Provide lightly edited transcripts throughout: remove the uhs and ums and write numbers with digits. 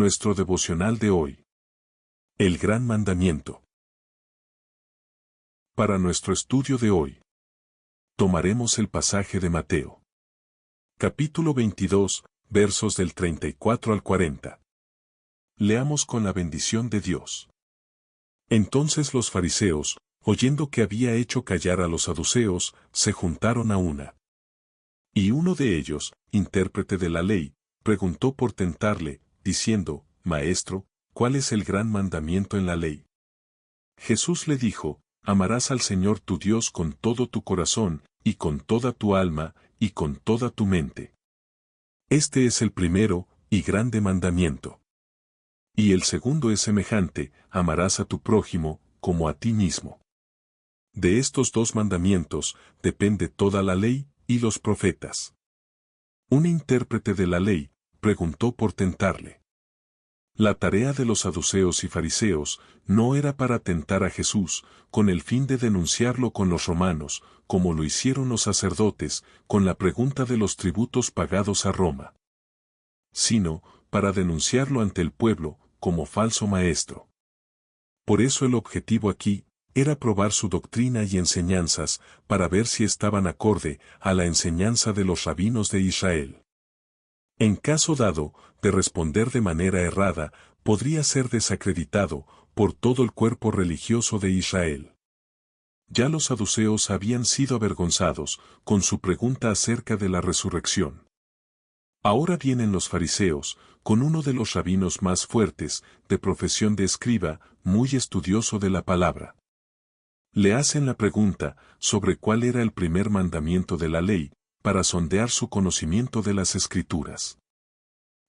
Nuestro devocional de hoy. El gran mandamiento. Para nuestro estudio de hoy, tomaremos el pasaje de Mateo. Capítulo 22, versos del 34 al 40. Leamos con la bendición de Dios. Entonces los fariseos, oyendo que había hecho callar a los saduceos, se juntaron a una. Y uno de ellos, intérprete de la ley, preguntó por tentarle, diciendo, Maestro, ¿cuál es el gran mandamiento en la ley? Jesús le dijo, amarás al Señor tu Dios con todo tu corazón, y con toda tu alma, y con toda tu mente. Este es el primero, y grande mandamiento. Y el segundo es semejante, amarás a tu prójimo, como a ti mismo. De estos dos mandamientos, depende toda la ley, y los profetas. Un intérprete de la ley, preguntó por tentarle. La tarea de los saduceos y fariseos no era para tentar a Jesús, con el fin de denunciarlo con los romanos, como lo hicieron los sacerdotes, con la pregunta de los tributos pagados a Roma, sino para denunciarlo ante el pueblo, como falso maestro. Por eso el objetivo aquí era probar su doctrina y enseñanzas, para ver si estaban acorde a la enseñanza de los rabinos de Israel. En caso dado de responder de manera errada, podría ser desacreditado por todo el cuerpo religioso de Israel. Ya los saduceos habían sido avergonzados con su pregunta acerca de la resurrección. Ahora vienen los fariseos, con uno de los rabinos más fuertes, de profesión de escriba, muy estudioso de la palabra. Le hacen la pregunta sobre cuál era el primer mandamiento de la ley, para sondear su conocimiento de las Escrituras.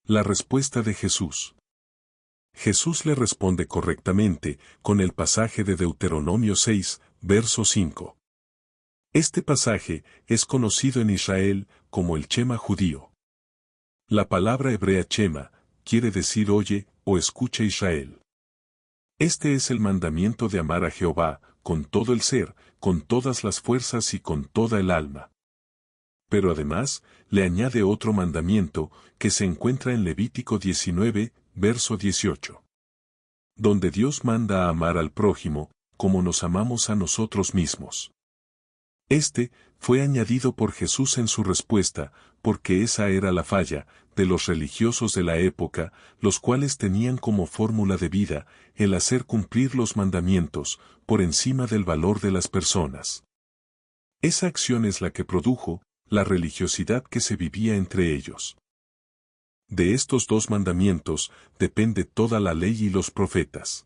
La respuesta de Jesús. Jesús le responde correctamente con el pasaje de Deuteronomio 6, verso 5. Este pasaje es conocido en Israel como el Shema judío. La palabra hebrea Shema quiere decir oye o escucha Israel. Este es el mandamiento de amar a Jehová con todo el ser, con todas las fuerzas y con toda el alma. Pero además, le añade otro mandamiento, que se encuentra en Levítico 19, verso 18. Donde Dios manda a amar al prójimo, como nos amamos a nosotros mismos. Este fue añadido por Jesús en su respuesta, porque esa era la falla de los religiosos de la época, los cuales tenían como fórmula de vida el hacer cumplir los mandamientos, por encima del valor de las personas. Esa acción es la que produjo la religiosidad que se vivía entre ellos. De estos dos mandamientos depende toda la ley y los profetas.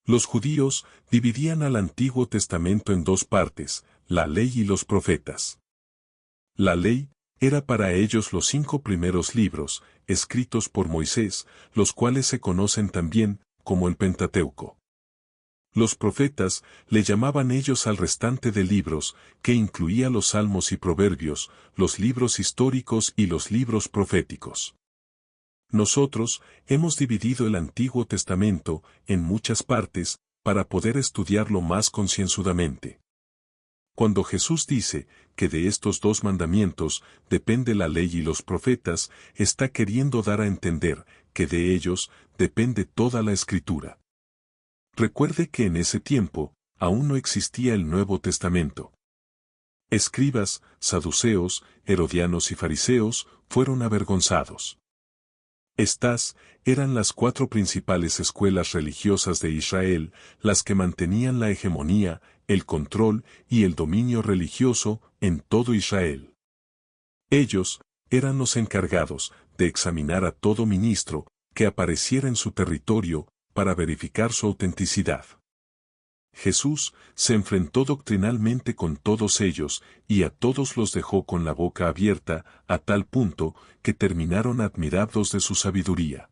Los judíos dividían al Antiguo Testamento en dos partes, la ley y los profetas. La ley era para ellos los 5 primeros libros, escritos por Moisés, los cuales se conocen también como el Pentateuco. Los profetas le llamaban ellos al restante de libros, que incluía los salmos y proverbios, los libros históricos y los libros proféticos. Nosotros hemos dividido el Antiguo Testamento en muchas partes, para poder estudiarlo más concienzudamente. Cuando Jesús dice que de estos dos mandamientos depende la ley y los profetas, está queriendo dar a entender que de ellos depende toda la Escritura. Recuerde que en ese tiempo, aún no existía el Nuevo Testamento. Escribas, saduceos, herodianos y fariseos fueron avergonzados. Estas eran las 4 principales escuelas religiosas de Israel, las que mantenían la hegemonía, el control y el dominio religioso en todo Israel. Ellos eran los encargados de examinar a todo ministro que apareciera en su territorio, para verificar su autenticidad. Jesús se enfrentó doctrinalmente con todos ellos y a todos los dejó con la boca abierta, a tal punto que terminaron admirados de su sabiduría.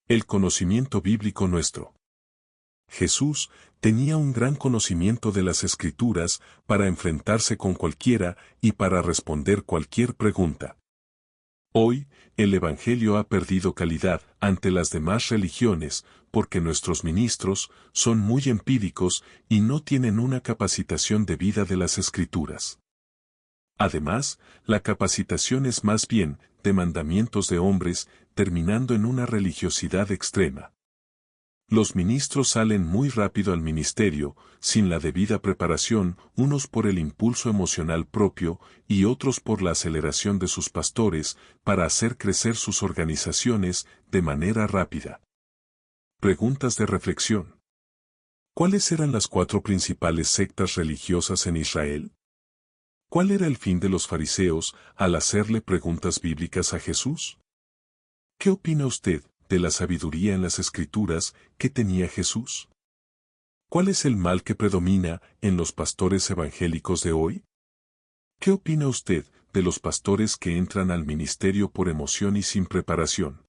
El conocimiento bíblico nuestro. Jesús tenía un gran conocimiento de las Escrituras para enfrentarse con cualquiera y para responder cualquier pregunta. Hoy, el Evangelio ha perdido calidad ante las demás religiones, porque nuestros ministros son muy empíricos y no tienen una capacitación debida de las Escrituras. Además, la capacitación es más bien de mandamientos de hombres, terminando en una religiosidad extrema. Los ministros salen muy rápido al ministerio, sin la debida preparación, unos por el impulso emocional propio y otros por la aceleración de sus pastores, para hacer crecer sus organizaciones de manera rápida. Preguntas de reflexión. ¿Cuáles eran las 4 principales sectas religiosas en Israel? ¿Cuál era el fin de los fariseos al hacerle preguntas bíblicas a Jesús? ¿Qué opina usted de la sabiduría en las Escrituras que tenía Jesús? ¿Cuál es el mal que predomina en los pastores evangélicos de hoy? ¿Qué opina usted de los pastores que entran al ministerio por emoción y sin preparación?